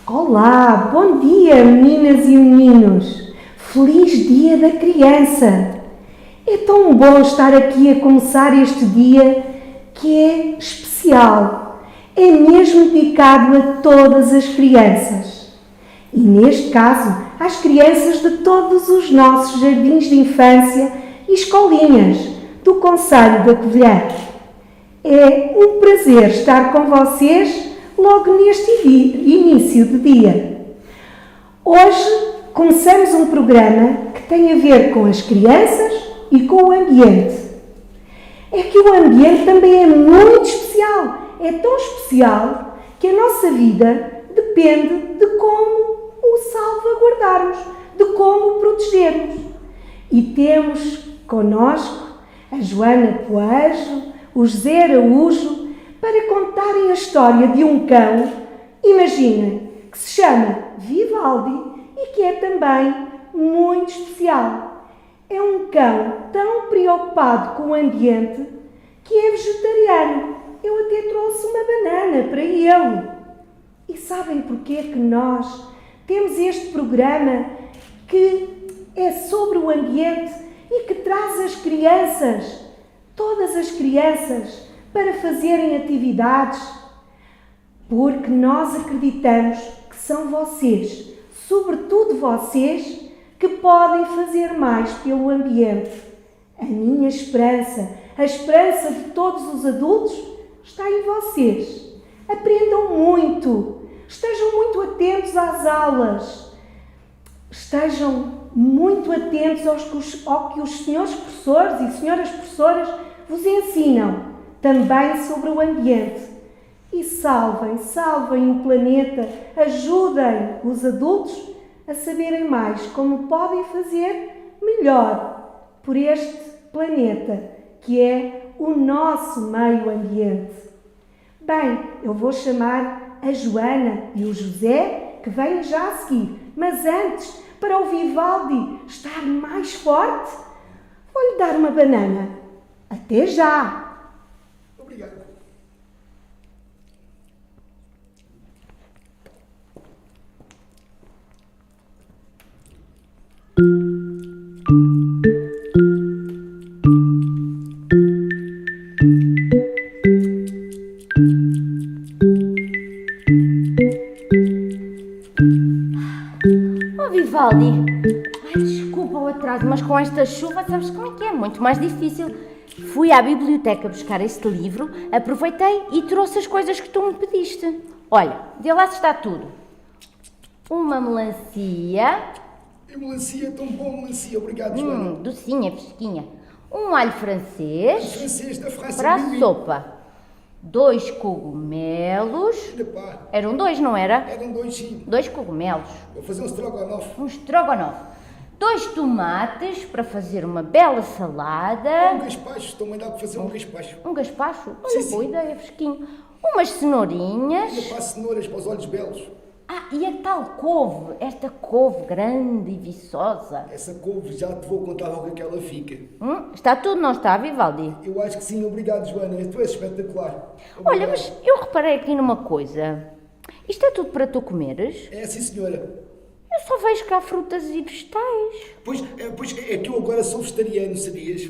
Olá, bom dia meninas e meninos. Feliz Dia da Criança. É tão bom estar aqui a começar este dia que é especial. É mesmo dedicado a todas as crianças. E neste caso, às crianças de todos os nossos jardins de infância e escolinhas do concelho da Covilhã. É um prazer estar com vocês logo neste início de dia. Hoje começamos um programa que tem a ver com as crianças e com o ambiente. É que o ambiente também é muito especial. É tão especial que a nossa vida depende de como o salvaguardarmos, de como o protegermos. E temos connosco a Joana Poajo, o José Araújo, para contarem a história de um cão, imaginem, que se chama Vivaldi e que é também muito especial. É um cão tão preocupado com o ambiente que é vegetariano. Eu até trouxe uma banana para ele. E sabem porquê que nós temos este programa que é sobre o ambiente e que traz as crianças, todas as crianças, para fazerem atividades? Porque nós acreditamos que são vocês, sobretudo vocês, que podem fazer mais pelo ambiente. A minha esperança, a esperança de todos os adultos, está em vocês. Aprendam muito, estejam muito atentos às aulas, estejam muito atentos ao que os senhores professores e senhoras professoras vos ensinam, também sobre o ambiente. E salvem o planeta, ajudem os adultos a saberem mais como podem fazer melhor por este planeta, que é o nosso meio ambiente. Bem, eu vou chamar a Joana e o José, que vêm já a seguir, mas antes, para o Vivaldi estar mais forte, vou-lhe dar uma banana. Até já! Obrigado. Oh, Vivaldi, desculpa o atraso, mas com esta chuva sabes como é que é? Muito mais difícil. Fui à biblioteca buscar este livro, aproveitei e trouxe as coisas que tu me pediste. Olha, de lá está tudo. Uma melancia. A melancia é tão bom, melancia. Obrigado, Joana. Docinha, fresquinha. Um alho francês. Francês da França. Para a sopa. 2 cogumelos. Epá. Eram 2, não era? Eram 2, sim. 2 cogumelos. Vou fazer um strogonoff. Um estrogonofe. 2 tomates para fazer uma bela salada. Um gaspacho. Estou-me a dar para fazer um gaspacho. Um gaspacho? Olha, Sim, boa sim. ideia, fresquinho. Umas cenourinhas. E faço cenouras para os olhos belos. E a tal couve, esta couve grande e viçosa. Essa couve já te vou contar logo que ela fica. Está tudo, não está, Vivaldi? Eu acho que sim. Obrigado, Joana. Tu és espetacular. Obrigado. Olha, mas eu reparei aqui numa coisa. Isto é tudo para tu comeres? É sim, senhora. Eu só vejo cá frutas e vegetais. Pois é que eu agora sou vegetariano, sabias?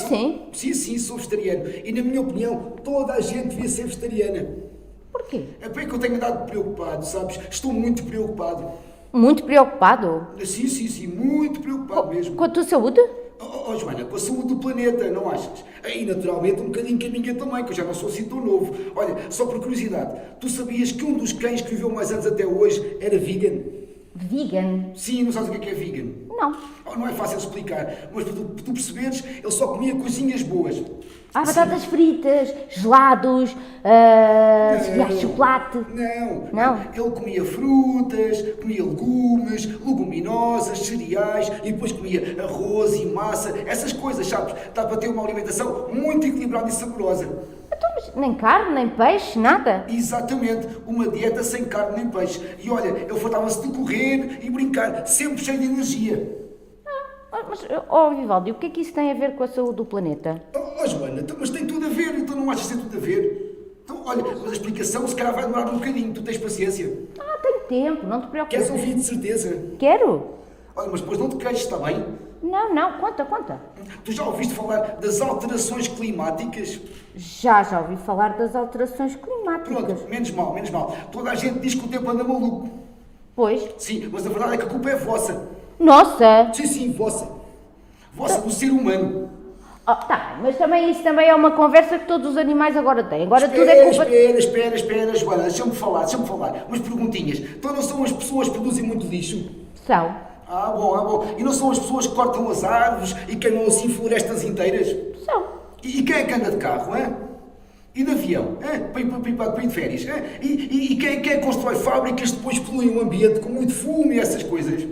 Sim? Sim, sou vegetariano. E na minha opinião, toda a gente devia ser vegetariana. Porquê? É porque eu tenho andado preocupado, sabes? Estou muito preocupado. Muito preocupado? Sim, muito preocupado mesmo. Com a tua saúde? Joana, com a saúde do planeta, não achas? E naturalmente um bocadinho com a minha também, que eu já não sou assim tão novo. Olha, só por curiosidade, tu sabias que um dos cães que viveu mais anos até hoje era vegan? Vegan? Sim, não sabes o que é vegan? Não. Não é fácil de explicar, mas para tu perceberes, ele só comia coisinhas boas. Batatas fritas, gelados, cereais de chocolate. Não. Ele comia frutas, comia legumes, leguminosas, cereais e depois comia arroz e massa, essas coisas, sabes? Dá para ter uma alimentação muito equilibrada e saborosa. Então, mas nem carne, nem peixe, nada? Exatamente, uma dieta sem carne nem peixe. E olha, ele fartava-se de correr e brincar, sempre cheio de energia. Mas, Vivaldi, o que é que isso tem a ver com a saúde do planeta? Joana, mas tem tudo a ver, então não achas que tem tudo a ver? Então, olha, mas a explicação se calhar vai demorar um bocadinho, tu tens paciência? Tenho tempo, não te preocupes. Queres ouvir de certeza? Quero? Olha, mas depois não te queixes, está bem? Não, conta. Tu já ouviste falar das alterações climáticas? Já ouvi falar das alterações climáticas. Pronto, menos mal. Toda a gente diz que o tempo anda maluco. Pois. Sim, mas a verdade é que a culpa é vossa. Nossa! Sim, vossa. Vossa do ser humano. Tá, mas isso também é uma conversa que todos os animais agora têm. Agora tudo é culpa... Espera, Joana, deixa-me falar. Umas perguntinhas. Então não são as pessoas que produzem muito lixo? São. Ah, bom. E não são as pessoas que cortam as árvores e queimam assim florestas inteiras? São. E quem é que anda de carro, hein? E de avião, hein? Para ir de férias, hein? E quem é que constrói fábricas que depois poluem o ambiente com muito fumo e essas coisas?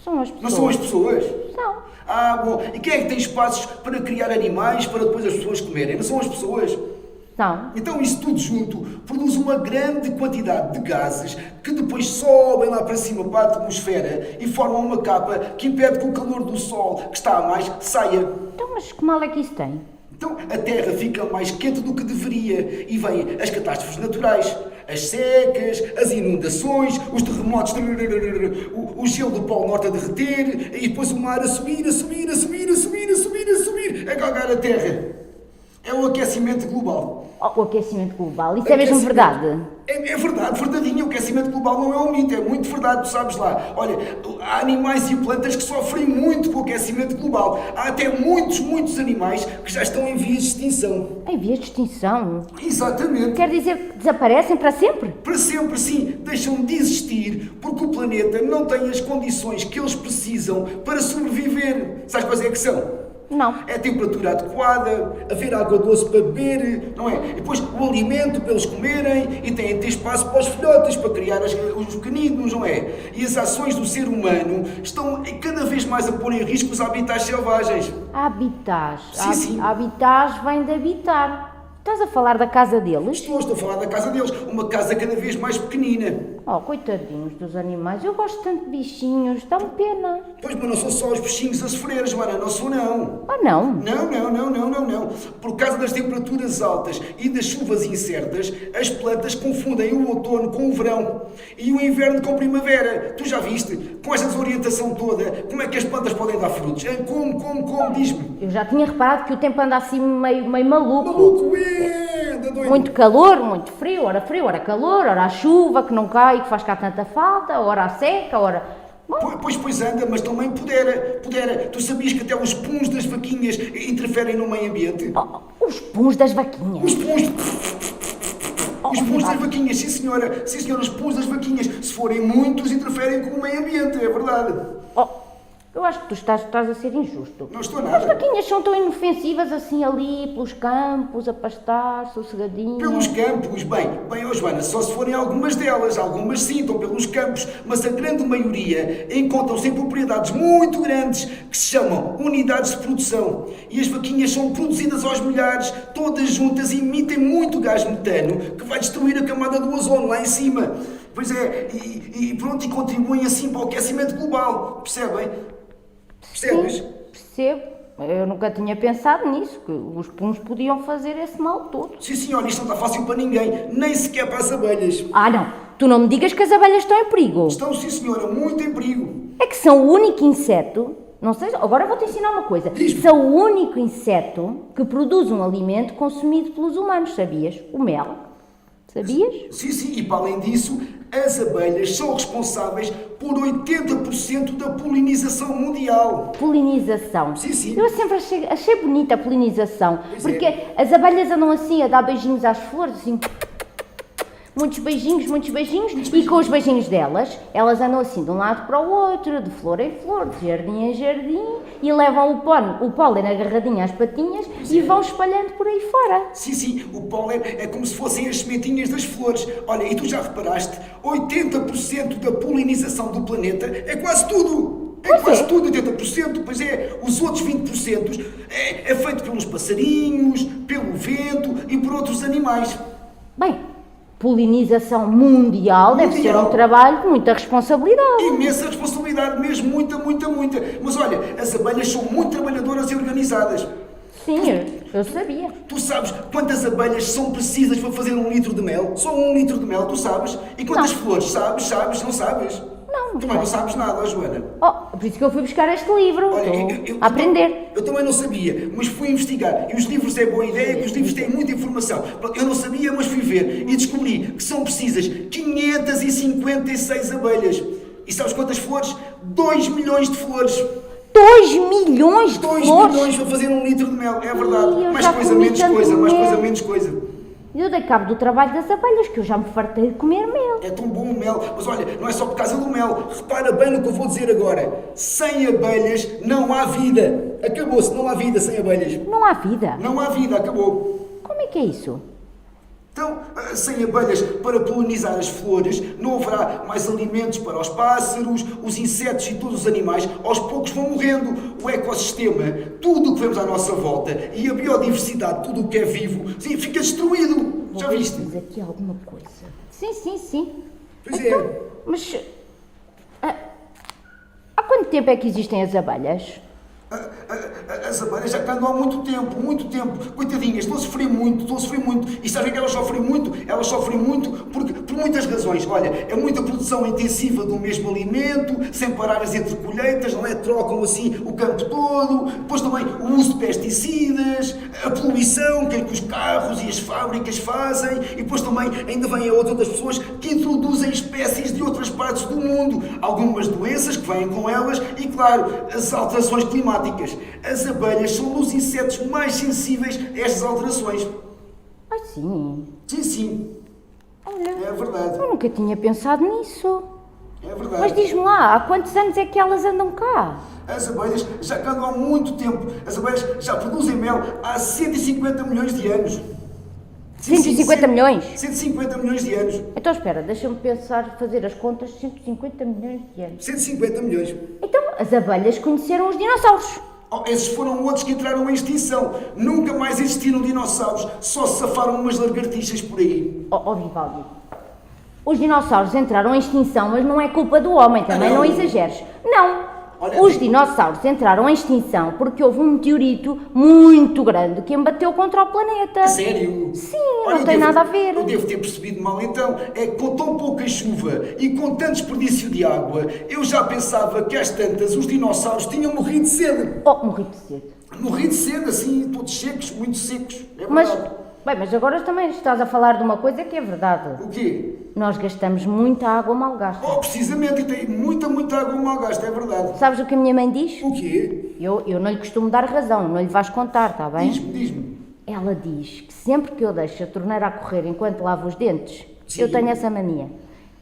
São as pessoas. Não são as pessoas? São. Ah, bom. E quem é que tem espaços para criar animais para depois as pessoas comerem? Não são as pessoas? São. Então isso tudo junto produz uma grande quantidade de gases que depois sobem lá para cima para a atmosfera e formam uma capa que impede que o calor do sol, que está a mais, saia. Então, mas que mal é que isso tem? Então a Terra fica mais quente do que deveria e vêm as catástrofes naturais, as secas, as inundações, os terremotos, o gelo do Polo Norte a derreter e depois o mar a subir, a galgar a Terra. É o aquecimento global. O aquecimento global, isso é mesmo verdade? É verdade, verdadeiro. O aquecimento global não é um mito, é muito verdade, tu sabes lá. Olha, há animais e plantas que sofrem muito com o aquecimento global. Há até muitos animais que já estão em vias de extinção. Em vias de extinção? Exatamente. Quer dizer que desaparecem para sempre? Para sempre, sim. Deixam de existir porque o planeta não tem as condições que eles precisam para sobreviver. Sabes quais é que são? Não. É a temperatura adequada, haver água doce para beber, não é? E depois o alimento para eles comerem e têm de ter espaço para os filhotes, para criar os pequeninos, não é? E as ações do ser humano estão cada vez mais a pôr em risco os habitats selvagens. Habitats? Sim. Habitats vem de habitar. Estás a falar da casa deles? Estou a falar da casa deles, uma casa cada vez mais pequenina. Oh, coitadinhos dos animais, eu gosto tanto de bichinhos, dá-me pena. Pois, mas não são só os bichinhos a sofrer, Joana, não sou não. Ah, não? Não. Por causa das temperaturas altas e das chuvas incertas, as plantas confundem o outono com o verão e o inverno com a primavera. Tu já viste? Com esta desorientação toda, como é que as plantas podem dar frutos? Como? Diz-me. Eu já tinha reparado que o tempo anda assim meio maluco. Maluco, anda doido. Muito calor, muito frio, ora calor, ora a chuva que não cai, que faz cá tanta falta, ora a seca, ora... Pois anda, mas também pudera. Tu sabias que até os puns das vaquinhas interferem no meio ambiente? Os puns das vaquinhas? Os puns das vaquinhas, sim senhora, os puns das vaquinhas, se forem muitos, interferem com o meio ambiente, é verdade. Eu acho que tu estás a ser injusto. Não estou nada. As vaquinhas são tão inofensivas assim ali, pelos campos, a pastar, sossegadinhas. Pelos campos, bem, Joana, só se forem algumas delas, algumas sim, estão pelos campos, mas a grande maioria encontram-se em propriedades muito grandes, que se chamam unidades de produção. E as vaquinhas são produzidas aos milhares, todas juntas, e emitem muito gás metano, que vai destruir a camada do ozono lá em cima. Pois é, e contribuem assim para o aquecimento global, percebem? Percebes? Sim, percebo. Eu nunca tinha pensado nisso, que os puns podiam fazer esse mal todo. Sim, senhora, isto não está fácil para ninguém, nem sequer para as abelhas. Não. Tu não me digas que as abelhas estão em perigo. Estão, sim, senhora, muito em perigo. É que são o único inseto, não sei, agora vou-te ensinar uma coisa. São o único inseto que produz um alimento consumido pelos humanos, sabias? O mel. Sabias? Sim, e para além disso, as abelhas são responsáveis por 80% da polinização mundial. Polinização? Sim. Eu sempre achei bonita a polinização, porque as abelhas andam assim a dar beijinhos às flores, assim... Muitos beijinhos, e com os beijinhos delas, elas andam assim de um lado para o outro, de flor em flor, de jardim em jardim, e levam o pólen agarradinho às patinhas e vão espalhando por aí fora. Sim, o pólen é como se fossem as sementinhas das flores. Olha, e tu já reparaste, 80% da polinização do planeta é quase tudo. Quase tudo, 80%, pois é. Os outros 20% é feito pelos passarinhos, pelo vento e por outros animais. Bem... Polinização mundial deve ser um trabalho de muita responsabilidade. Imensa responsabilidade mesmo, muita. Mas olha, as abelhas são muito trabalhadoras e organizadas. Sim, eu sabia. Tu sabes quantas abelhas são precisas para fazer 1 litro de mel? Só 1 litro de mel, tu sabes? E quantas Não. flores? Sabes? Não sabes? Não, Tu não sabes nada, Joana. Oh, por isso que eu fui buscar este livro. Olha, Estou a aprender. Eu também não sabia, mas fui investigar. E os livros é boa ideia, que os livros têm muita informação. Eu não sabia, mas fui ver e descobri que são precisas 556 abelhas. E sabes quantas flores? 2 milhões de flores. 2 milhões de 2 flores? milhões para fazer 1 litro de mel, é verdade. Ih, eu Mais já coisa, comi menos tanto coisa, mais mel. coisa, menos coisa. Eu dei cabo do trabalho das abelhas, que eu já me fartei de comer mel. É tão bom o mel, mas olha, não é só por causa do mel. Repara bem no que eu vou dizer agora. Sem abelhas não há vida. Acabou-se, não há vida sem abelhas. Não há vida. Não há vida, acabou. Como é que é isso? Então, sem abelhas para polinizar as flores, não haverá mais alimentos para os pássaros, os insetos e todos os animais. Aos poucos vão morrendo. O ecossistema, tudo o que vemos à nossa volta e a biodiversidade, tudo o que é vivo, sim, fica destruído. Já Vou ver viste? se diz aqui alguma coisa. Sim. Pois Então, é. mas... há quanto tempo é que existem as abelhas? As abelhas já cá andam há muito tempo. Coitadinhas, estão a sofrer muito. E sabem que elas sofrem muito? Elas sofrem muito por muitas razões. Olha, é muita produção intensiva do mesmo alimento, sem paradas entre colheitas, não é? Trocam assim o campo todo. Depois também o uso de pesticidas, a poluição que os carros e as fábricas fazem. E depois também ainda vêm outras pessoas que introduzem espécies de outras partes do mundo. Algumas doenças que vêm com elas e, claro, as alterações climáticas. As abelhas são dos insetos mais sensíveis a estas alterações. Ah, sim. Sim. Olha, É verdade. eu nunca tinha pensado nisso. É verdade. Mas diz-me lá, há quantos anos é que elas andam cá? As abelhas já cá andam há muito tempo. As abelhas já produzem mel há 150 milhões de anos. 150 milhões? 150 milhões de anos. Então espera, deixa-me pensar, fazer as contas, 150 milhões de anos. 150 milhões. Então, as abelhas conheceram os dinossauros. Oh, esses foram outros que entraram em extinção. Nunca mais existiram dinossauros. Só se safaram umas lagartixas por aí. Oh, Vivaldi, os dinossauros entraram em extinção, mas não é culpa do homem, também não exageres. Não, Olha, os dinossauros entraram em extinção porque houve um meteorito muito grande que embateu contra o planeta. Sério? Sim, Olha, não tem nada a ver. Eu devo ter percebido mal então. É que com tão pouca chuva e com tanto desperdício de água, eu já pensava que às tantas os dinossauros tinham morrido cedo. Oh, morri de cedo. Morrido cedo, assim, todos secos, muito secos. É Mas, verdade. mas agora também estás a falar de uma coisa que é verdade. O quê? Nós gastamos muita água mal gasta. Oh, precisamente, e tem muita água mal gasta, é verdade. Sabes o que a minha mãe diz? O quê? Eu não lhe costumo dar razão, não lhe vais contar, está bem? Diz-me. Ela diz que sempre que eu deixo a torneira a correr enquanto lavo os dentes, Sim. eu tenho essa mania.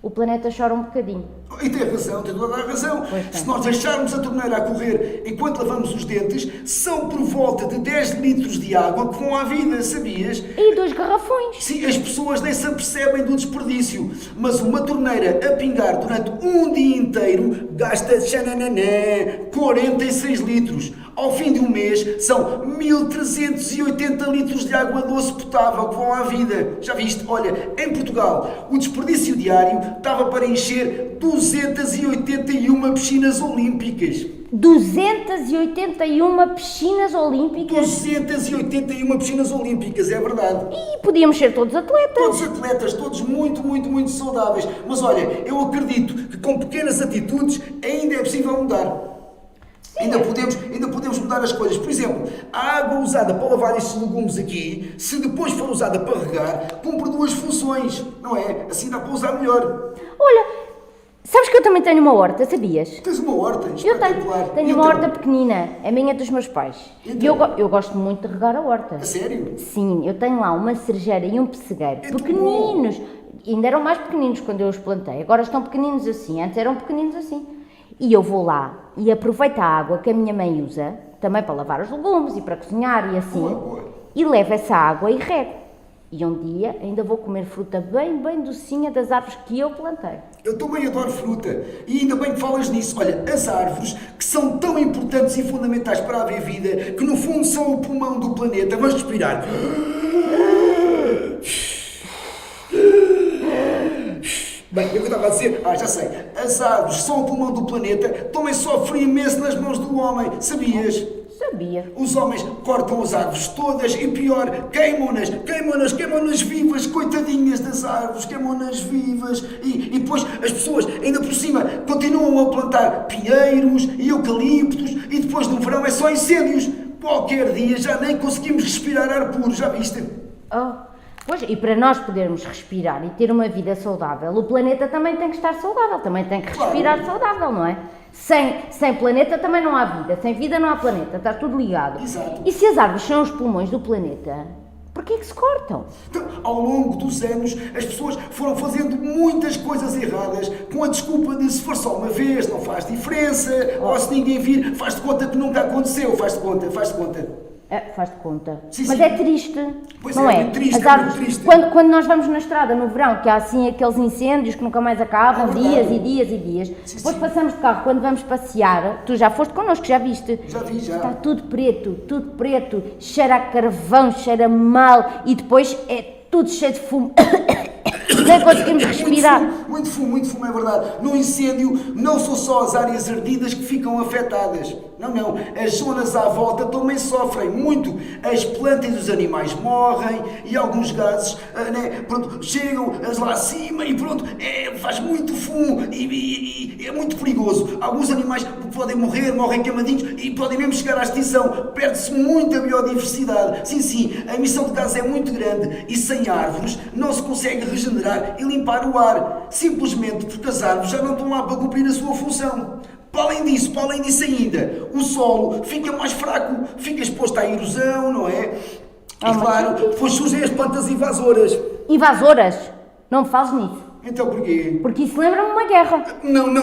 O planeta chora um bocadinho. E tem razão, tem toda a razão. Pois tem. Se nós deixarmos a torneira a correr enquanto lavamos os dentes, são por volta de 10 litros de água que vão à vida, sabias? E 2 garrafões. Sim, as pessoas nem se apercebem do desperdício, mas uma torneira a pingar durante um dia inteiro gasta, xananã, 46 litros. Ao fim de um mês, são 1380 litros de água doce potável que vão à vida. Já viste? Olha, em Portugal, o desperdício diário estava para encher 281 piscinas olímpicas. 281 piscinas olímpicas. 281 piscinas olímpicas, é verdade. E podíamos ser todos atletas. Todos atletas, todos muito saudáveis. Mas olha, eu acredito que com pequenas atitudes ainda é possível mudar. Ainda podemos mudar as coisas. Por exemplo, a água usada para lavar estes legumes aqui, se depois for usada para regar, cumpre 2 funções, não é? Assim dá para usar melhor. Olha, sabes que eu também tenho uma horta, sabias? Tens uma horta Eu espetacular. tenho uma horta pequenina, a minha dos meus pais. E eu gosto muito de regar a horta. A sério? Sim, eu tenho lá uma cerejeira e um pessegueiro, É tão pequeninos. Ainda eram mais pequeninos quando eu os plantei, agora estão pequeninos assim, antes eram pequeninos assim. E eu vou lá e aproveito a água que a minha mãe usa, também para lavar os legumes e para cozinhar e assim, Boa. e levo essa água e rego. E um dia ainda vou comer fruta bem docinha das árvores que eu plantei. Eu também adoro fruta. E ainda bem que falas nisso. Olha, as árvores, que são tão importantes e fundamentais para haver vida, que no fundo são o pulmão do planeta. Vamos respirar. Bem, o que eu estava a dizer? Já sei. As árvores são o pulmão do planeta, também sofrem imenso nas mãos do homem. Sabias? Sabia. Os homens cortam as árvores todas e pior, queimam-nas vivas, coitadinhas das árvores, queimam-nas vivas e depois as pessoas, ainda por cima, continuam a plantar pinheiros e eucaliptos e depois no verão é só incêndios. Qualquer dia já nem conseguimos respirar ar puro, já viste? Oh, pois, e para nós podermos respirar e ter uma vida saudável, o planeta também tem que estar saudável, também tem que respirar saudável, não é? Sem planeta também não há vida, sem vida não há planeta, está tudo ligado. Exato. E se as árvores são os pulmões do planeta, porquê é que se cortam? Então, ao longo dos anos, as pessoas foram fazendo muitas coisas erradas com a desculpa de se for só uma vez, não faz diferença, ou se ninguém vir, faz de conta que nunca aconteceu, faz de conta. Faz de conta. Sim, Mas sim. é triste, Pois não é, é? muito triste, As é árvores, muito triste. Quando nós vamos na estrada no verão, que há assim aqueles incêndios que nunca mais acabam, É verdade. dias e dias e dias, depois sim. passamos de carro, quando vamos passear, tu já foste connosco, já viste? Já vi, já. Está tudo preto, cheira a carvão, cheira mal e depois é tudo cheio de fumo. Nem conseguimos respirar. Muito fumo, é verdade. No incêndio, não são só as áreas ardidas que ficam afetadas. Não. As zonas à volta também sofrem muito. As plantas e os animais morrem e alguns gases pronto, chegam lá acima e pronto, faz muito fumo e é muito perigoso. Alguns animais podem morrem queimadinhos e podem mesmo chegar à extinção. Perde-se muita biodiversidade. Sim, a emissão de gases é muito grande e sem árvores não se consegue regenerar e limpar o ar. Simplesmente porque as árvores já não estão lá para cumprir a sua função. Para além disso ainda, o solo fica mais fraco, fica exposto à erosão, não é? E claro, depois surgem as plantas invasoras. Invasoras? Não me fales nisso. Então porquê? Porque isso lembra-me uma guerra. Não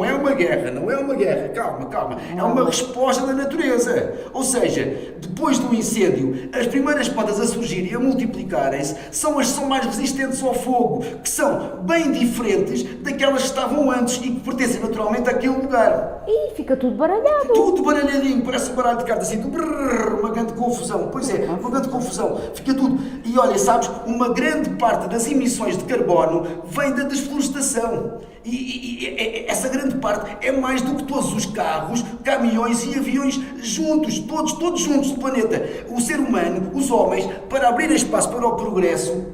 é uma guerra, calma. É uma resposta da natureza. Ou seja, depois do incêndio, as primeiras plantas a surgir e a multiplicarem-se são as que são mais resistentes ao fogo, que são bem diferentes daquelas que estavam antes e que pertencem naturalmente àquele lugar. E fica tudo baralhado. Tudo baralhadinho, parece um baralho de cartas assim, uma grande confusão. Pois é, uma grande confusão. Fica tudo. E olha, sabes, uma grande parte das emissões de carbono vem da desflorestação. E essa grande parte é mais do que todos os carros, caminhões e aviões juntos, todos juntos do planeta. O ser humano, os homens, para abrir espaço para o progresso,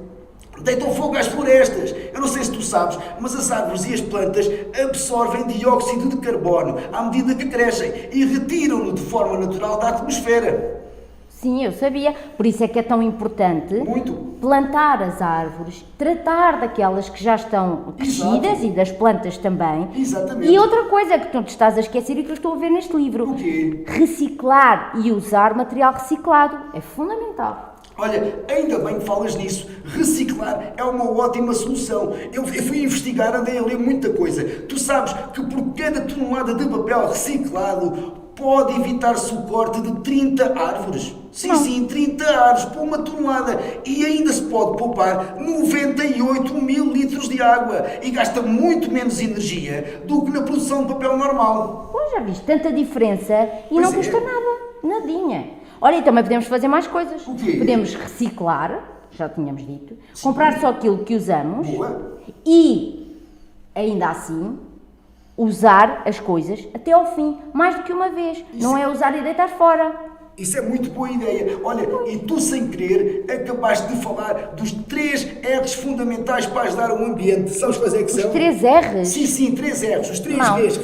deitam fogo às florestas. Eu não sei se tu sabes, mas as árvores e as plantas absorvem dióxido de carbono à medida que crescem e retiram-no de forma natural da atmosfera. Sim, eu sabia. Por isso é que é tão importante plantar as árvores, tratar daquelas que já estão crescidas e das plantas também. Exatamente. E outra coisa que tu te estás a esquecer e que eu estou a ver neste livro. O quê? Reciclar e usar material reciclado. É fundamental. Olha, ainda bem que falas nisso. Reciclar é uma ótima solução. Eu fui investigar, andei a ler muita coisa. Tu sabes que por cada tonelada de papel reciclado pode evitar-se o corte de 30 árvores. Sim, 30 árvores por uma tonelada. E ainda se pode poupar 98 mil litros de água. E gasta muito menos energia do que na produção de papel normal. Pois, já viste, tanta diferença e não custa nada. Nadinha. Olha, e também podemos fazer mais coisas. O quê? Podemos reciclar, já tínhamos dito, comprar só aquilo que usamos. Boa. E, ainda assim, usar as coisas até ao fim, mais do que uma vez. Não é usar e deitar fora. Isso é muito boa ideia. Olha, e tu sem querer acabaste de falar dos 3 R's fundamentais para ajudar o ambiente. Sabes quais é que são? Os 3 R's? Sim, 3 R's. Os 3 R's.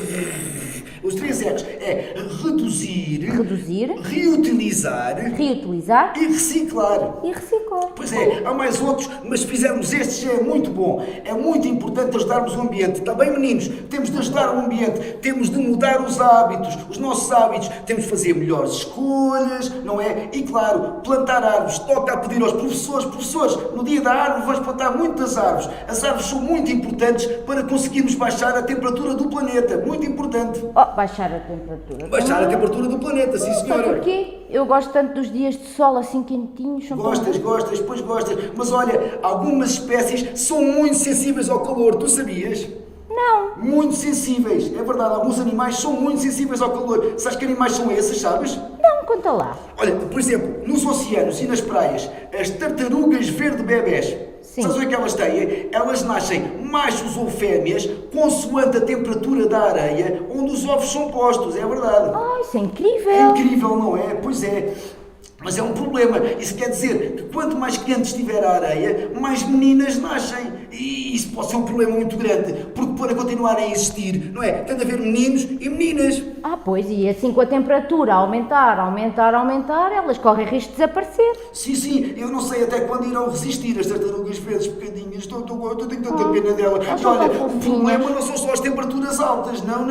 Os 3 R's é reduzir, reutilizar e reciclar. Pois é, há mais outros, mas se fizermos estes já é muito bom. É muito importante ajudarmos o ambiente. Está bem, meninos? Temos de ajudar o ambiente, temos de mudar os hábitos, os nossos hábitos. Temos de fazer melhores escolhas, não é? E claro, plantar árvores. Toca a pedir aos professores, no dia da árvore vamos plantar muitas árvores. As árvores são muito importantes para conseguirmos baixar a temperatura do planeta. Muito importante. Baixar a temperatura. Baixar a temperatura do planeta, sim senhora. Sabe porquê? Eu gosto tanto dos dias de sol assim quentinhos. Gostas, pois gostas. Mas olha, algumas espécies são muito sensíveis ao calor, tu sabias? Não. Muito sensíveis, é verdade. Alguns animais são muito sensíveis ao calor. Sabes que animais são esses, sabes? Não, conta lá. Olha, por exemplo, nos oceanos e nas praias, as tartarugas verde-bebés. Sim. Sabes o que é que elas têm? Elas nascem machos ou fêmeas, consoante a temperatura da areia onde os ovos são postos, é verdade. Isso é É incrível. incrível, não é? Pois é. Mas é um problema. Isso quer dizer que quanto mais quente estiver a areia, mais meninas nascem. E isso pode ser um problema muito grande, porque para continuarem a existir, não é? Tem de haver meninos e meninas. Pois, e assim com a temperatura aumentar, elas correm risco de desaparecer. Sim, eu não sei até quando irão resistir as tartarugas verdes pequenininhas. Tenho tanta pena delas. elas E são olha, tão o fofinhas. problema não são só as temperaturas altas. Não.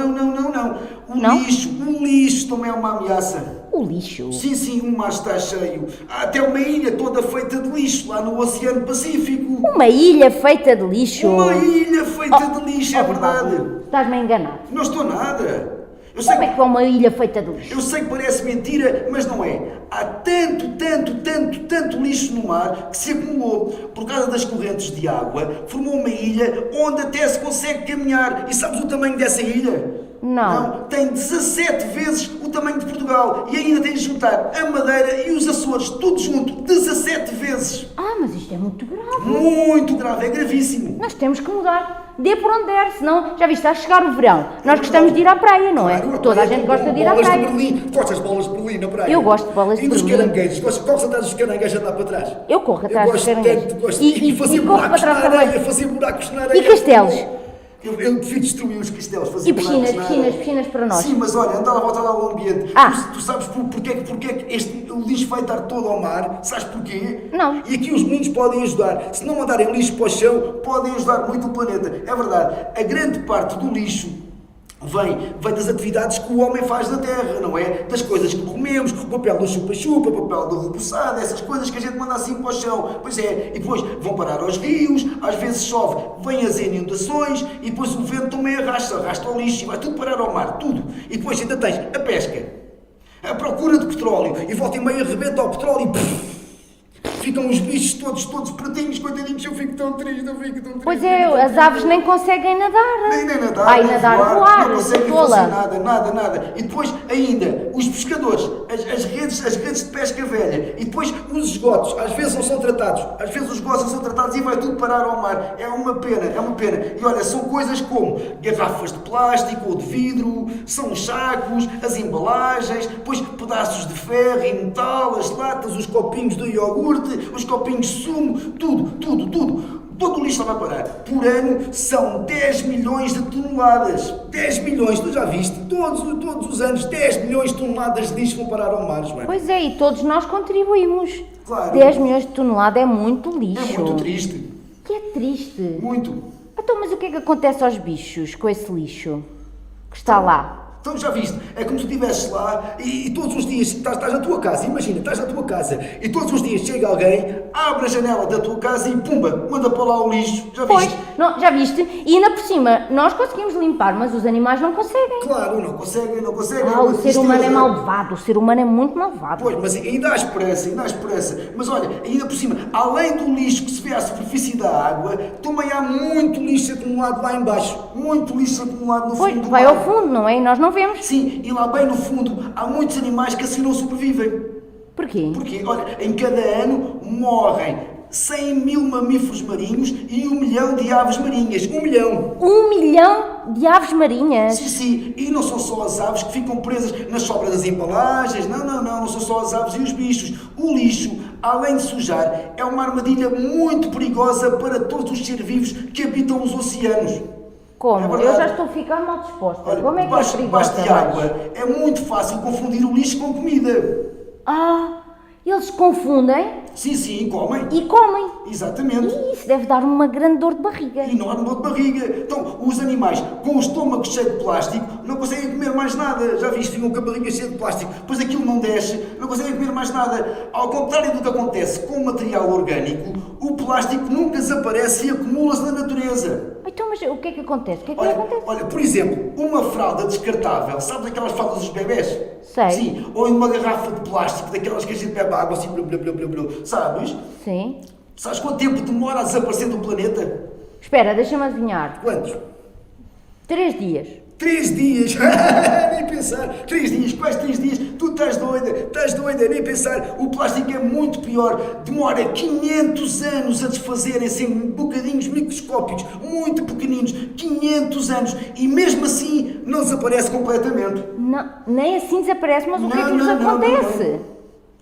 O Não? lixo também é uma ameaça. O lixo. Sim, o mar está cheio. Há até uma ilha toda feita de lixo lá no Oceano Pacífico. Uma ilha feita de lixo. Uma ilha feita de lixo, é verdade. Estás-me a enganar. Não estou nada. Eu sei, Como é que é uma ilha feita de lixo? eu sei que parece mentira, mas não é. Há tanto lixo no mar que se acumulou. Por causa das correntes de água, formou uma ilha onde até se consegue caminhar. E sabes o tamanho dessa ilha? Não. Tem 17 vezes o tamanho de Portugal. E ainda tens de juntar a Madeira e os Açores, tudo junto, 17 vezes. Mas isto é muito grave. Muito grave, é gravíssimo. Nós temos que mudar. Dê por onde der, senão, já viste, está a chegar o verão. Nós gostamos de ir à praia, não é? Claro, Toda a gente gosta de ir à bolas praia. de Berlim. Gostas de bolas de Berlim na praia? Eu gosto de bolas de E dos Berlim. caranguejos? Corres atrás dos caranguejos a andar para trás? Eu corro atrás dos gosto caranguejos. tanto, gosto E fazer corro para buracos trás na também. areia, fazer buracos na areia. E castelos? Eu prefiro destruir os castelos, fazer E buracos na areia. piscinas para nós. Sim, mas olha, andar a voltar ao ambiente. Ah. Tu sabes porque é que o lixo vai dar todo ao mar? Sabes porquê? Não. E aqui os meninos podem ajudar. Se não mandarem lixo para o chão, podem ajudar muito o planeta. É verdade, a grande parte do lixo vem das atividades que o homem faz na Terra, não é? Das coisas que comemos, o papel do chupa-chupa, o papel da repousada, essas coisas que a gente manda assim para o chão. Pois é, e depois vão parar aos rios, às vezes chove, vêm as inundações, e depois o vento também arrasta o lixo e vai tudo parar ao mar, tudo. E depois ainda tens a pesca, a procura de petróleo, e volta e meia arrebenta ao petróleo e ficam os bichos todos pretinhos, coitadinhos, eu fico tão triste. Pois é, as aves nem conseguem nadar. Nem nadar, Ai, nem nadar, voar, não conseguem tola. fazer nada. E depois ainda, os pescadores, as redes de pesca velha, e depois os esgotos, às vezes não são tratados, e vai tudo parar ao mar. É uma pena. E olha, são coisas como garrafas de plástico ou de vidro, são os sacos, as embalagens, depois pedaços de ferro e metal, as latas, os copinhos de iogurte, os copinhos de sumo, tudo. Todo o lixo vai parar. Por ano são 10 milhões de toneladas. 10 milhões, tu já viste? Todos os anos 10 milhões de toneladas de lixo vão parar ao mar, Joana. Pois é, e todos nós contribuímos. Claro. 10 milhões de toneladas é muito lixo. É muito triste. Que é triste. Muito. Então, mas o que é que acontece aos bichos com esse lixo que está lá? Então já viste, é como se tu estivesses lá e todos os dias estás na tua casa, imagina, estás na tua casa e todos os dias chega alguém, abre a janela da tua casa e pumba, manda para lá o lixo, já Pois, viste? não, já viste? E ainda por cima, nós conseguimos limpar, mas os animais não conseguem. Claro, não conseguem. O ser humano é malvado, o ser humano é muito malvado. Pois, mas ainda há esperança. Mas olha, ainda por cima, além do lixo que se vê à superfície da água, também há muito lixo acumulado lá em baixo. Muito lixo acumulado no Pois, fundo do vai mar. ao fundo, não é? E nós não vemos. Sim, e lá bem no fundo há muitos animais que assim não sobrevivem. Porquê? Porque, olha, em cada ano morrem 100 mil mamíferos marinhos e 1 milhão de aves marinhas. 1 milhão! 1 milhão de aves marinhas. Sim, e não são só as aves que ficam presas nas sobras das embalagens, não são só as aves e os bichos. O lixo, além de sujar, é uma armadilha muito perigosa para todos os seres vivos que habitam os oceanos. Como? É verdade. Eu já estou a ficar mal disposta. Olha, Como é que é debaixo perigosa? de água é muito fácil confundir o lixo com comida. Eles confundem Sim, comem. e comem. Exatamente. E isso deve dar uma grande dor de barriga. Enorme dor de barriga. Então, os animais com o estômago cheio de plástico não conseguem comer mais nada. Já viste, ficam com a barriga cheia de plástico, pois aquilo não desce, não conseguem comer mais nada. Ao contrário do que acontece com o material orgânico, o plástico nunca desaparece e acumula-se na natureza. Então, mas o que é que acontece? O que é que acontece? Olha, por exemplo, uma fralda descartável, sabes aquelas fraldas dos bebés? Sei. Sim, ou em uma garrafa de plástico, daquelas que a gente bebe água assim, blá, blá, blá, blá, blá, sabes? Sim. Sabes quanto tempo demora a desaparecer do planeta? Espera, deixa-me adivinhar. Quantos? 3 dias. 3 dias! Nem pensar! 3 dias! Quais 3 dias? Tu estás doida, nem pensar. O plástico é muito pior. Demora 500 anos a desfazerem-se em bocadinhos microscópicos, muito pequeninos, 500 anos, e mesmo assim não desaparece completamente. Não, nem assim desaparece, mas o que é que lhes acontece?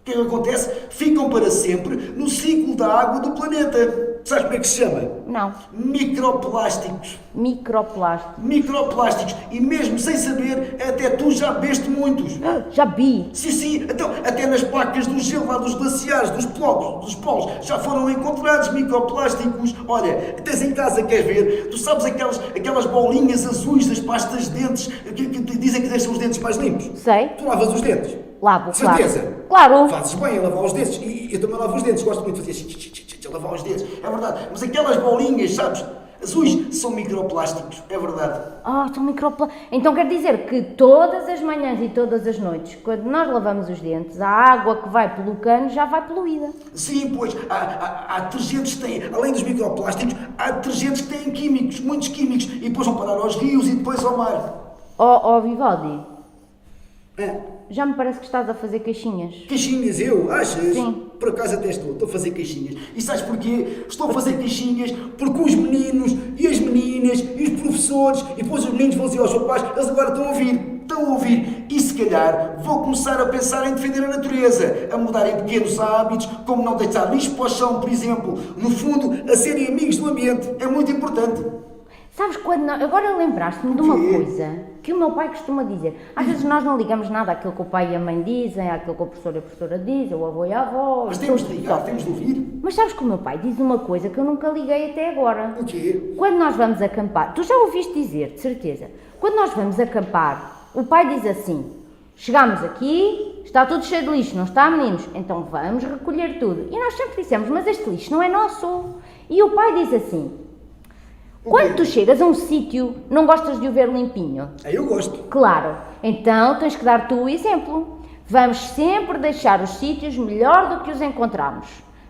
O que é que acontece? Ficam para sempre no ciclo da água do planeta. Sabes como é que se chama? Não. Microplásticos. Microplástico. Microplásticos. E mesmo sem saber, até tu já bebeste muitos. Já vi. Sim, então, até nas placas do gelo, lá dos glaciares, dos polos, já foram encontrados microplásticos. Olha, tens em casa, queres ver? Tu sabes aquelas bolinhas azuis das pastas de dentes que dizem que deixam os dentes mais limpos? Sei. Tu lavas os dentes? Lavo, Certeza? Claro. Fazes bem a lavar os dentes. E eu também lavo os dentes, gosto muito de fazer a lavar os dentes. É verdade. Mas aquelas bolinhas, sabes? Azuis são microplásticos, é verdade. São microplásticos. Então quer dizer que todas as manhãs e todas as noites, quando nós lavamos os dentes, a água que vai pelo cano já vai poluída. Sim, pois, há detergentes que têm, além dos microplásticos, há detergentes que têm químicos, muitos químicos, e depois vão parar aos rios e depois ao mar. Vivaldi, já me parece que estás a fazer queixinhas. Queixinhas, eu? Achas? Sim. Por acaso até estou a fazer queixinhas. E sabes porquê? Estou a fazer queixinhas porque os meninos e as meninas e os professores e depois os meninos vão dizer aos seus pais, eles agora estão a ouvir. E se calhar vou começar a pensar em defender a natureza, a mudar em pequenos hábitos, como não deixar lixo para o chão, por exemplo. No fundo, a serem amigos do ambiente. É muito importante. Sabes quando agora lembraste-me de uma coisa que o meu pai costuma dizer. Às vezes nós não ligamos nada àquilo que o pai e a mãe dizem, àquilo que o professor e a professora dizem, o avô e a avó. Mas temos de ligar, temos de ouvir. Mas sabes que o meu pai diz uma coisa que eu nunca liguei até agora. O quê? Quando nós vamos acampar, tu já ouviste dizer, de certeza, quando nós vamos acampar, o pai diz assim, chegamos aqui, está tudo cheio de lixo, não está, meninos? Então vamos recolher tudo. E nós sempre dissemos, mas este lixo não é nosso. E o pai diz assim, quando tu chegas a um sítio, não gostas de o ver limpinho? Eu gosto. Claro, então tens que dar tu o exemplo. Vamos sempre deixar os sítios melhor do que os encontramos.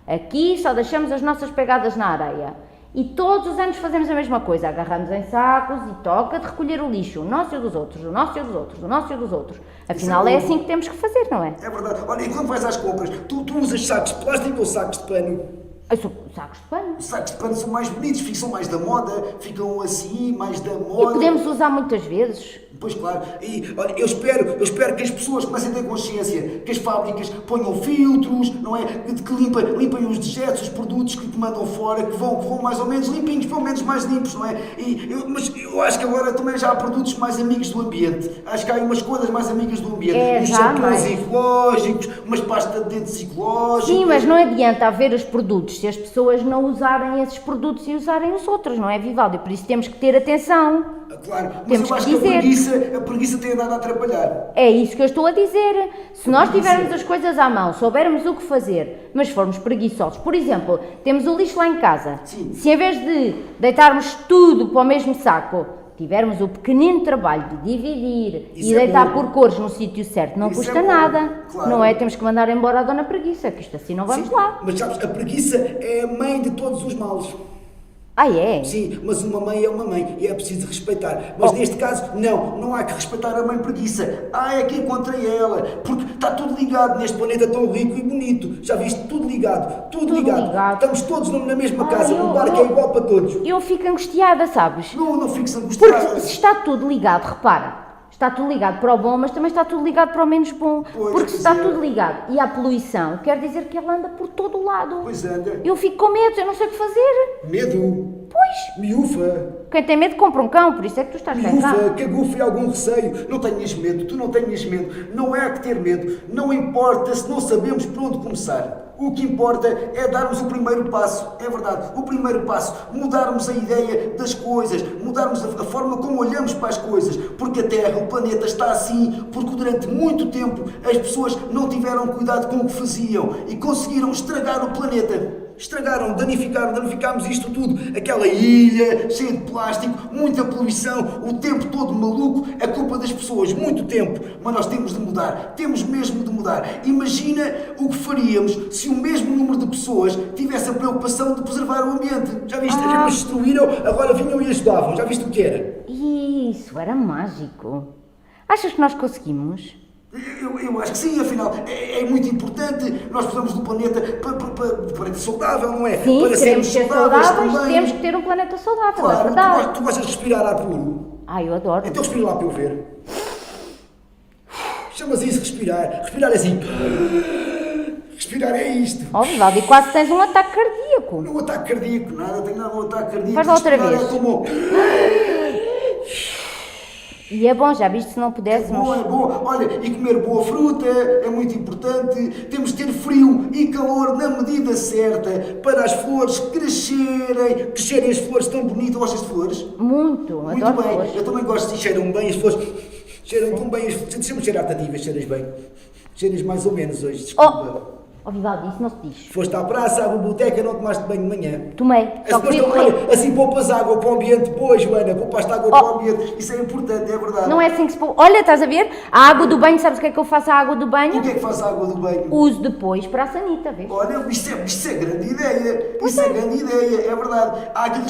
Aqui só deixamos as nossas pegadas na areia. E todos os anos fazemos a mesma coisa. Agarramos em sacos e toca de recolher o lixo. O nosso e o dos outros, o nosso e o dos outros, o nosso e o dos outros. Afinal é assim que temos que fazer, não é? É verdade. Olha, e quando vais às compras, tu usas sacos de plástico ou sacos de pano? Eu sou sacos de pano. Os sacos de pano são mais bonitos, são mais da moda, ficam assim, mais da moda. E podemos usar muitas vezes. Pois claro, e olha, eu espero que as pessoas comecem a ter consciência, que as fábricas ponham filtros, não é? Que limpem os dejetos, os produtos que mandam fora, que vão mais ou menos limpinhos, pelo menos mais limpos, não é? Mas eu acho que agora também já há produtos mais amigos do ambiente. Acho que há umas coisas mais amigas do ambiente. Uns shampoos ecológicos, umas pastas de dentes ecológicas. Sim, mas não adianta haver os produtos se as pessoas não usarem esses produtos e usarem os outros, não é, Vivaldi? Por isso temos que ter atenção. Claro, mas eu acho que a preguiça tem andado a atrapalhar. É isso que eu estou a dizer. Se nós tivermos as coisas à mão, soubermos o que fazer, mas formos preguiçosos, por exemplo, temos o lixo lá em casa. Sim. Se em vez de deitarmos tudo para o mesmo saco, tivermos o pequenino trabalho de dividir e deitar por cores no sítio certo, não custa nada. Claro. Não é? Temos que mandar embora a dona preguiça, que isto assim não vamos lá. Mas sabes, a preguiça é a mãe de todos os males. É? Sim, mas uma mãe é uma mãe e é preciso respeitar. Mas neste caso, não há que respeitar a mãe preguiça. É que ir contra ela, porque está tudo ligado neste planeta tão rico e bonito. Já viste? Tudo ligado, tudo ligado. Estamos todos na mesma casa, o barco é igual para todos. Eu fico angustiada, sabes? Não fiques angustiada. Porque se está tudo ligado, repara, está tudo ligado para o bom, mas também está tudo ligado para o menos bom. Porque se está tudo ligado e há poluição, quer dizer que ela anda por todo o lado. Pois anda. Eu fico com medo, eu não sei o que fazer. Medo? Pois. Miúfa. Quem tem medo compra um cão, por isso é que tu estás cá em casa. Miúfa, cagufa e algum receio. Não tenhas medo, tu não tenhas medo. Não é que ter medo. Não importa se não sabemos por onde começar. O que importa é darmos o primeiro passo, é verdade, o primeiro passo, mudarmos a ideia das coisas, mudarmos a forma como olhamos para as coisas, porque a Terra, o planeta está assim, porque durante muito tempo as pessoas não tiveram cuidado com o que faziam e conseguiram estragar o planeta. Estragaram, danificámos isto tudo. Aquela ilha cheia de plástico, muita poluição, o tempo todo maluco, é culpa das pessoas, muito tempo. Mas nós temos de mudar, temos mesmo de mudar. Imagina o que faríamos se o mesmo número de pessoas tivesse a preocupação de preservar o ambiente. Já viste? As pessoas destruíram, agora vinham e ajudavam. Já viste o que era? Isso, era mágico. Achas que nós conseguimos? Eu acho que sim, afinal, é muito importante. Nós precisamos do planeta para planeta saudável, não é? Sim, para queremos ser saudáveis, também. temos que ter um planeta saudável, é Claro, verdade. tu gostas de respirar ar puro? Eu adoro. Então respira lá para eu ver. Chamas isso respirar. Respirar é assim. Respirar é isto. Ó, Vivaldi, quase tens um ataque cardíaco. Não ataque cardíaco, nada, tenho nada de um ataque cardíaco. Faz lá outra Respirar vez. É como... E é bom, já viste, se não pudéssemos... É bom. Olha, e comer boa fruta é muito importante. Temos de ter frio e calor na medida certa para as flores crescerem. Crescerem as flores tão bonitas. Gostas de flores? Muito, Muito adoro bem. flores. Eu também gosto de cheiram bem as flores. Cheiram tão bem as flores. Deixa-me cheirar-te a ti, vês, cheiras bem. Cheiras mais ou menos hoje, desculpa. Oh, Vivaldi, isso não se diz. Foste à praça, à biblioteca, não tomaste banho de manhã. Tomei, só que fui correr. Olha, assim poupas água para o ambiente. Pois, Joana, poupaste água para o ambiente. Isso é importante, é verdade. Não é assim que se... Olha, estás a ver? A água do banho, sabes o que é que eu faço à água do O banho? que é que faz a água do banho? Uso depois para a sanita, vês? Olha, isto é grande ideia. Isso é grande ideia, é verdade. Há que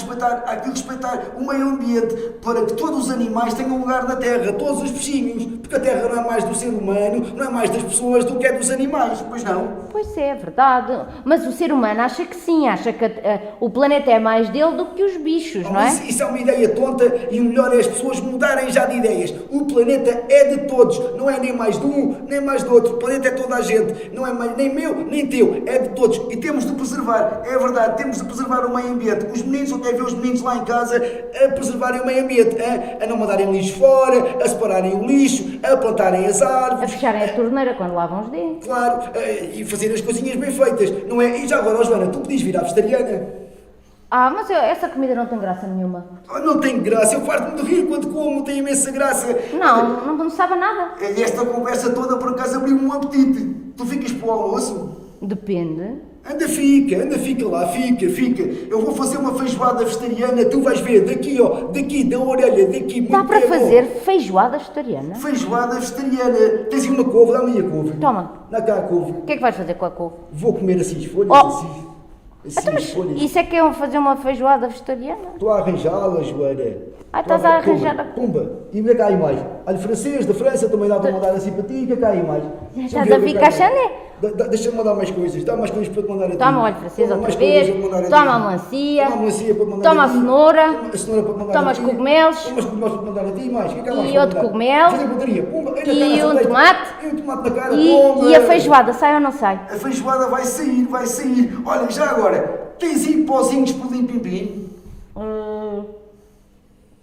respeitar o meio ambiente para que todos os animais tenham lugar na Terra, todos os bichinhos. Porque a Terra não é mais do ser humano, não é mais das pessoas do que é dos animais, pois não? Pois é verdade. Mas o ser humano acha que sim, acha que o planeta é mais dele do que os bichos, não é? Isso é uma ideia tonta e o melhor é as pessoas mudarem já de ideias. O planeta é de todos, não é nem mais de um, nem mais do outro. O planeta é toda a gente, não é nem meu, nem teu, é de todos. E temos de preservar, é verdade, temos de preservar o meio ambiente. Os meninos, eu quero ver os meninos lá em casa a preservarem o meio ambiente, a não mandarem lixo fora, a separarem o lixo, a plantarem as A árvores. fecharem a torneira quando lavam os dentes. Claro, e fazer as coisinhas bem feitas, não é? E já agora, Joana, tu podias virar vegetariana? Mas essa comida não tem graça nenhuma. Não tem graça, eu farto-me de rir quando como, tem imensa graça. Não sabe a nada. Esta conversa toda por acaso abriu-me um apetite. Tu ficas para o almoço? Depende. Anda, fica lá, fica. Eu vou fazer uma feijoada vegetariana, tu vais ver, daqui, da orelha, daqui, muito Dá para bem, fazer feijoada vegetariana? Feijoada vegetariana. Tens aí uma couve, dá-me aí a couve. Toma. Dá cá a couve. O que é que vais fazer com a couve? Vou comer assim as folhas, Oh. assim. Assim Então, as mas folhas. isso é que é fazer uma feijoada vegetariana? Estou a arranjá-la, Joana. Estás a arranjar a... Pumba. E vê cá aí mais. Olha, francês, da França, também dá para mandar assim para ti. Vê cá aí mais. Estás a ficar chané? Deixa-me mandar mais coisas. Dá mais coisas para te mandar a ti. Toma o óleo francês Toma outra mais coisas vez, para te mandar a ti. toma a melancia, Toma a melancia para te mandar toma a a ti. cenoura, Toma a cenoura para te mandar toma a os ti. cogumelos. Toma os cogumelos para te mandar a ti. Mais. O que é que há mais E para outro mandar? cogumelo. Fazer bateria. Pumba. Ei, na E cara, um acertei. tomate. E um tomate na cara. E Toma. a feijoada, sai ou não sai? A feijoada vai sair. Olha, já agora, tens aí pozinhos por limpim-pim?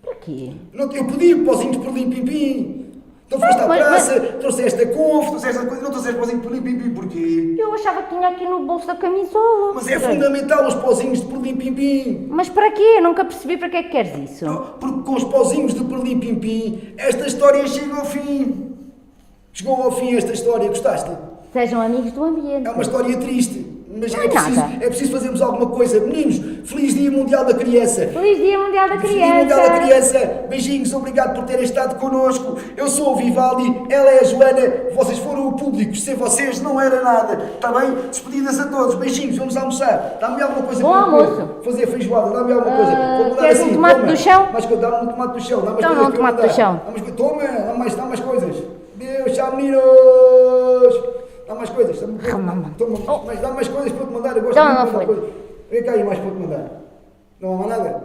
Para quê? Não, eu pedi pozinhos por limpim-pim. Então foste à mas- praça, trouxeste a couve, trouxeste a coisa, não trouxeste pozinhos por limpim-pim, porquê? Eu achava que tinha aqui no bolso da camisola. Mas é fundamental os pozinhos de por limpim-pim. Mas para quê? Nunca percebi para que é que queres isso. Porque com os pozinhos de por limpim-pim, esta história chega ao fim. Chegou ao fim esta história, gostaste? Sejam amigos do ambiente. É uma história triste, mas Não é nada. é preciso fazermos alguma coisa. Meninos, feliz Dia Mundial da Criança. Feliz Dia Mundial da Feliz Dia Mundial da Criança. Criança. Beijinhos, obrigado por terem estado connosco. Eu sou o Vivaldi, ela é a Joana, vocês foram o público. Sem vocês não era nada. Está bem? Despedidas a todos. Beijinhos, vamos almoçar. Dá-me alguma coisa Bom para comer. almoço. Fazer feijoada, dá-me alguma coisa. Vou mandar queres um tomate toma. do chão? Dá-me um tomate do chão. Dá mais Toma coisas um para tomate mandar. do chão. Toma, dá mais coisas. Deus, tchau meninos. Dá mais coisas. Toma, mas dá mais coisas para te mandar. Eu gosto Então, muito de não mandar foi. coisas. Vem cá aí mais para te mandar. Não há mais nada?